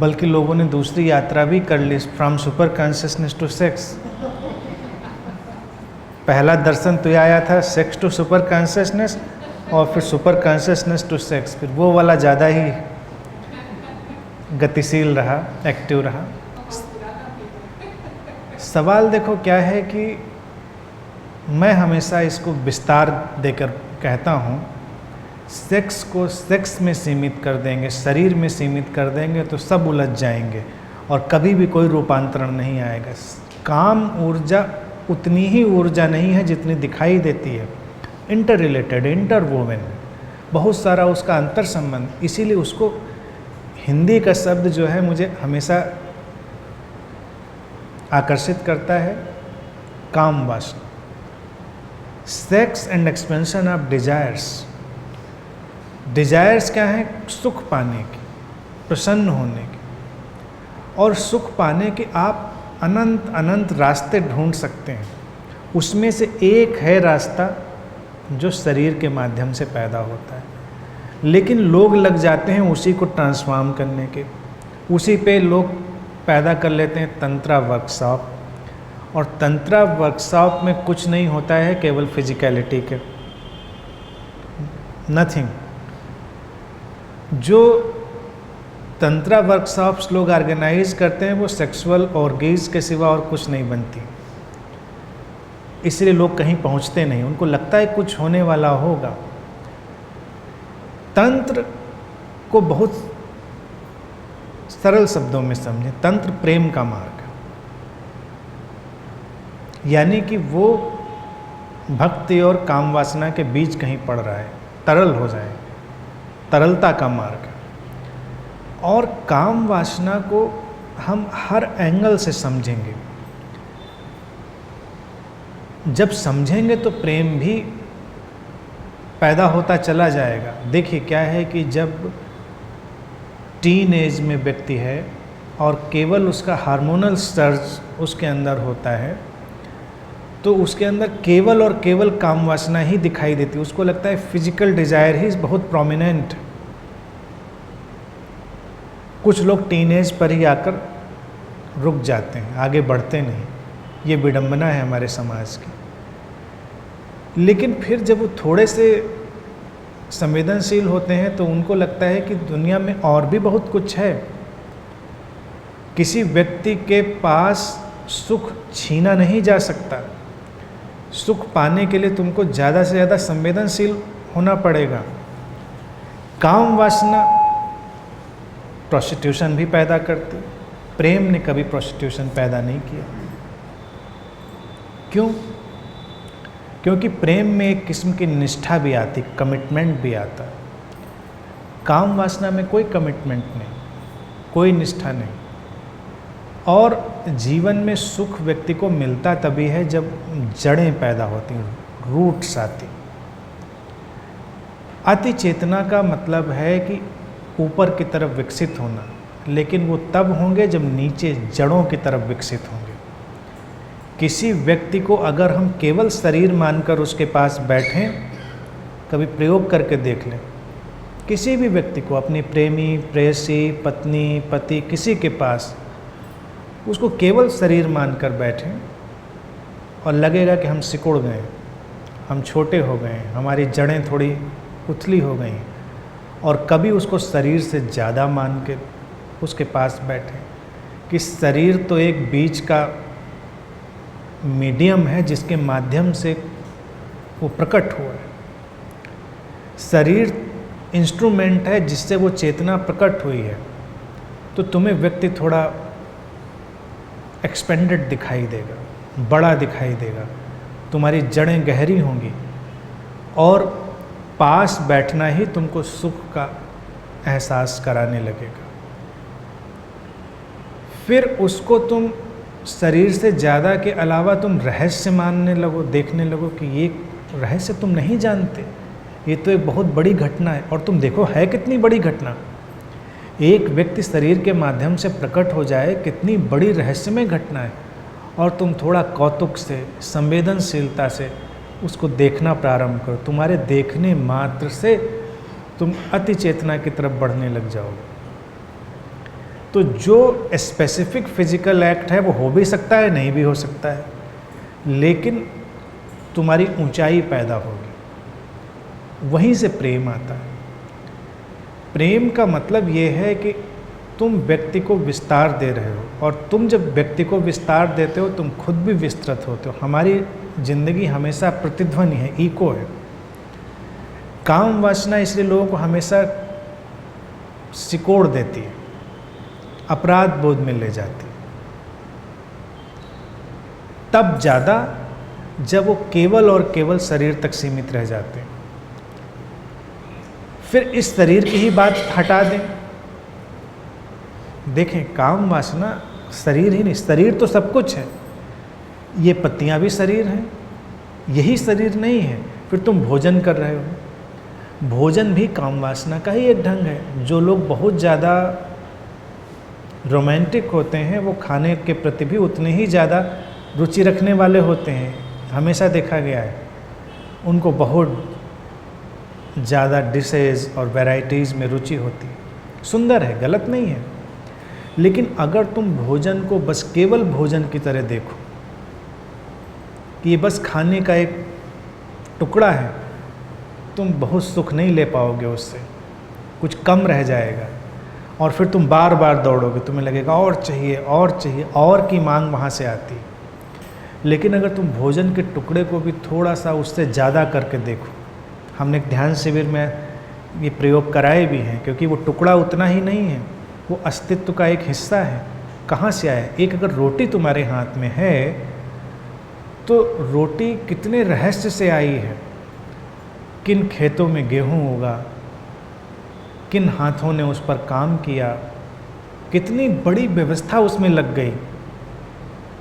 बल्कि लोगों ने दूसरी यात्रा भी कर ली, from super consciousness to sex. पहला दर्शन तो आया था सेक्स टू सुपर कॉन्शियसनेस, और फिर सुपर कॉन्शियसनेस टू सेक्स, फिर वो वाला ज़्यादा ही गतिशील रहा, एक्टिव रहा। सवाल देखो क्या है कि मैं हमेशा इसको विस्तार देकर कहता हूँ, सेक्स को सेक्स में सीमित कर देंगे, शरीर में सीमित कर देंगे तो सब उलझ जाएंगे और कभी भी कोई रूपांतरण नहीं आएगा। काम ऊर्जा उतनी ही ऊर्जा नहीं है जितनी दिखाई देती है, इंटर रिलेटेड, इंटरवोवन, बहुत सारा उसका अंतर संबंध। इसीलिए उसको हिंदी का शब्द जो है मुझे हमेशा आकर्षित करता है, काम वासना। Sex and expansion of desires. Desires क्या है? सुख पाने की, प्रसन्न होने की, और सुख पाने के आप अनंत अनंत रास्ते ढूंढ सकते हैं। उसमें से एक है रास्ता जो शरीर के माध्यम से पैदा होता है, लेकिन लोग लग जाते हैं उसी को ट्रांसफॉर्म करने के। उसी पे लोग पैदा कर लेते हैं तंत्रा वर्कशॉप, और तंत्रा वर्कशॉप में कुछ नहीं होता है केवल फिजिकलिटी के, नथिंग। जो तंत्रा वर्कशॉप्स लोग ऑर्गेनाइज करते हैं वो सेक्सुअल ऑर्गीज के सिवा और कुछ नहीं बनती, इसलिए लोग कहीं पहुंचते नहीं, उनको लगता है कुछ होने वाला होगा। तंत्र को बहुत सरल शब्दों में समझें, तंत्र प्रेम का मार्ग है, यानी कि वो भक्ति और काम वासना के बीच कहीं पड़ रहा है, तरल हो जाए, तरलता का मार्ग है। और काम वासना को हम हर एंगल से समझेंगे, जब समझेंगे तो प्रेम भी पैदा होता चला जाएगा। देखिए क्या है कि जब टीन एज में व्यक्ति है और केवल उसका हार्मोनल सर्ज उसके अंदर होता है, तो उसके अंदर केवल और केवल काम वासना ही दिखाई देती है। उसको लगता है फिजिकल डिजायर ही बहुत प्रोमिनेंट। कुछ लोग टीनेज पर ही आकर रुक जाते हैं, आगे बढ़ते नहीं। ये विडंबना है हमारे समाज की। लेकिन फिर जब वो थोड़े से संवेदनशील होते हैं तो उनको लगता है कि दुनिया में और भी बहुत कुछ है। किसी व्यक्ति के पास सुख छीना नहीं जा सकता। सुख पाने के लिए तुमको ज़्यादा से ज़्यादा संवेदनशील होना पड़ेगा। काम वासना प्रोस्टिट्यूशन भी पैदा करती, प्रेम ने कभी प्रोस्टिट्यूशन पैदा नहीं किया। क्यों? क्योंकि प्रेम में एक किस्म की निष्ठा भी आती, कमिटमेंट भी आता। काम वासना में कोई कमिटमेंट नहीं, कोई निष्ठा नहीं। और जीवन में सुख व्यक्ति को मिलता तभी है जब जड़ें पैदा होती हैं, रूट्स आती। अति चेतना का मतलब है कि ऊपर की तरफ विकसित होना, लेकिन वो तब होंगे जब नीचे जड़ों की तरफ विकसित होंगे। किसी व्यक्ति को अगर हम केवल शरीर मानकर उसके पास बैठें, कभी प्रयोग करके देख लें, किसी भी व्यक्ति को, अपनी प्रेमी, प्रेयसी, पत्नी, पति, किसी के पास उसको केवल शरीर मानकर बैठें और लगेगा कि हम सिकुड़ गए, हम छोटे हो गए, हमारी जड़ें थोड़ी उथली हो गई। और कभी उसको शरीर से ज़्यादा मान के उसके पास बैठें कि शरीर तो एक बीच का मीडियम है जिसके माध्यम से वो प्रकट हुआ है। शरीर इंस्ट्रूमेंट है जिससे वो चेतना प्रकट हुई है। तो तुम्हें व्यक्ति थोड़ा एक्सपेंडेड दिखाई देगा, बड़ा दिखाई देगा, तुम्हारी जड़ें गहरी होंगी और पास बैठना ही तुमको सुख का एहसास कराने लगेगा। फिर उसको तुम शरीर से ज़्यादा के अलावा तुम रहस्य मानने लगो, देखने लगो कि ये रहस्य तुम नहीं जानते, ये तो एक बहुत बड़ी घटना है। और तुम देखो है कितनी बड़ी घटना। एक व्यक्ति शरीर के माध्यम से प्रकट हो जाए, कितनी बड़ी रहस्यमय घटना है। और तुम थोड़ा कौतुक से, संवेदनशीलता से उसको देखना प्रारंभ करो। तुम्हारे देखने मात्र से तुम अति चेतना की तरफ बढ़ने लग जाओगे। तो जो स्पेसिफिक फिजिकल एक्ट है वो हो भी सकता है, नहीं भी हो सकता है, लेकिन तुम्हारी ऊंचाई पैदा होगी। वहीं से प्रेम आता है। प्रेम का मतलब ये है कि तुम व्यक्ति को विस्तार दे रहे हो, और तुम जब व्यक्ति को विस्तार देते हो तुम खुद भी विस्तृत होते हो। हमारी जिंदगी हमेशा प्रतिध्वनि है, इको है। काम वासना इसलिए लोगों को हमेशा सिकोड़ देती है, अपराध बोध में ले जाती है, तब ज़्यादा जब वो केवल और केवल शरीर तक सीमित रह जाते हैं। फिर इस शरीर की ही बात हटा दें। देखें, काम वासना शरीर ही नहीं, शरीर तो सब कुछ है। ये पत्तियां भी शरीर हैं, यही शरीर नहीं है। फिर तुम भोजन कर रहे हो, भोजन भी काम वासना का ही एक ढंग है। जो लोग बहुत ज़्यादा रोमांटिक होते हैं वो खाने के प्रति भी उतने ही ज़्यादा रुचि रखने वाले होते हैं, हमेशा देखा गया है। उनको बहुत ज़्यादा डिशेज़ और वैरायटीज़ में रुचि होती है। सुंदर है, गलत नहीं है, लेकिन अगर तुम भोजन को बस केवल भोजन की तरह देखो कि ये बस खाने का एक टुकड़ा है, तुम बहुत सुख नहीं ले पाओगे उससे, कुछ कम रह जाएगा, और फिर तुम बार बार दौड़ोगे, तुम्हें लगेगा और चाहिए और चाहिए, और की मांग वहाँ से आती है। लेकिन अगर तुम भोजन के टुकड़े को भी थोड़ा सा उससे ज़्यादा करके देखो, हमने एक ध्यान शिविर में ये प्रयोग कराए भी हैं, क्योंकि वो टुकड़ा उतना ही नहीं है, वो अस्तित्व का एक हिस्सा है। कहाँ से आया? एक अगर रोटी तुम्हारे हाथ में है तो रोटी कितने रहस्य से आई है। किन खेतों में गेहूँ उगा, किन हाथों ने उस पर काम किया, कितनी बड़ी व्यवस्था उसमें लग गई।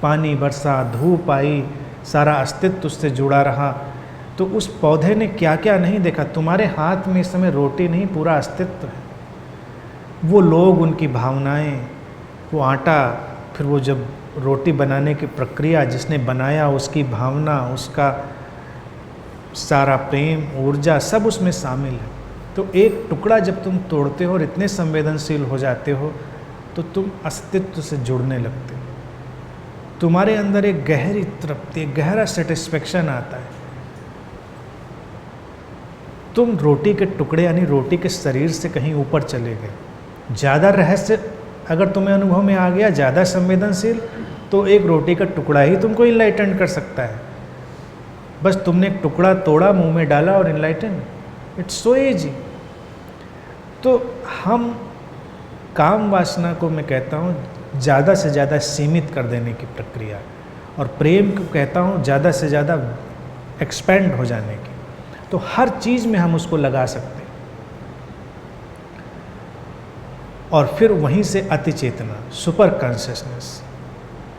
पानी बरसा, धूप आई, सारा अस्तित्व उससे जुड़ा रहा। तो उस पौधे ने क्या क्या नहीं देखा। तुम्हारे हाथ में इस समय रोटी नहीं, पूरा अस्तित्व है। वो लोग, उनकी भावनाएं, वो आटा, फिर वो जब रोटी बनाने की प्रक्रिया, जिसने बनाया उसकी भावना, उसका सारा प्रेम, ऊर्जा, सब उसमें शामिल है। तो एक टुकड़ा जब तुम तोड़ते हो और इतने संवेदनशील हो जाते हो तो तुम अस्तित्व से जुड़ने लगते हो। तुम्हारे अंदर एक गहरी तृप्ति, एक गहरा सेटिस्फेक्शन आता है। तुम रोटी के टुकड़े यानी रोटी के शरीर से कहीं ऊपर चले गए। ज़्यादा रहस्य अगर तुम्हें अनुभव में आ गया, ज़्यादा संवेदनशील, तो एक रोटी का टुकड़ा ही तुमको इनलाइटन कर सकता है। बस तुमने एक टुकड़ा तोड़ा, मुंह में डाला और इनलाइटन। It's so easy. तो हम काम वासना को, मैं कहता हूँ, ज़्यादा से ज़्यादा सीमित कर देने की प्रक्रिया, और प्रेम को कहता हूँ ज़्यादा से ज़्यादा एक्सपेंड हो जाने की। तो हर चीज़ में हम उसको लगा सकते हैं। और फिर वहीं से अति चेतना, सुपर कॉन्शियसनेस।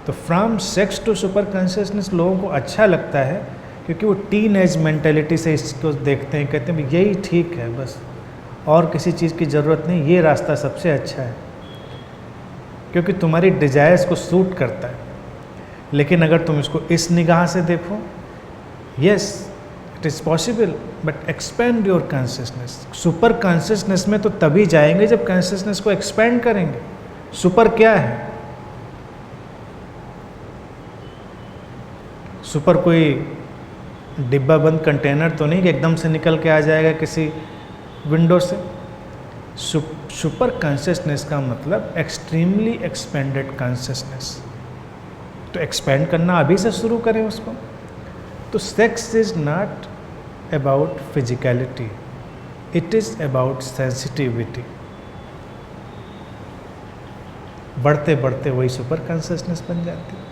तो from sex to super consciousness लोगों को अच्छा लगता है, क्योंकि वो टीन एज मेंटेलिटी से इसको देखते हैं, कहते हैं यही ठीक है, बस और किसी चीज़ की ज़रूरत नहीं, ये रास्ता सबसे अच्छा है, क्योंकि तुम्हारी डिजायर्स को सूट करता है। लेकिन अगर तुम इसको इस निगाह से देखो, yes it is possible, but expand your consciousness. Super consciousness में तो तभी जाएंगे जब कॉन्शियसनेस को एक्सपेंड करेंगे। सुपर क्या है? सुपर कोई डिब्बा बंद कंटेनर तो नहीं कि एकदम से निकल के आ जाएगा किसी विंडो से। सुपर कॉन्शियसनेस का मतलब एक्सट्रीमली एक्सपेंडेड कॉन्शियसनेस। तो एक्सपेंड करना अभी से शुरू करें उसको। तो sex is not about physicality, it is about sensitivity. बढ़ते बढ़ते वही सुपर कॉन्शियसनेस बन जाती है।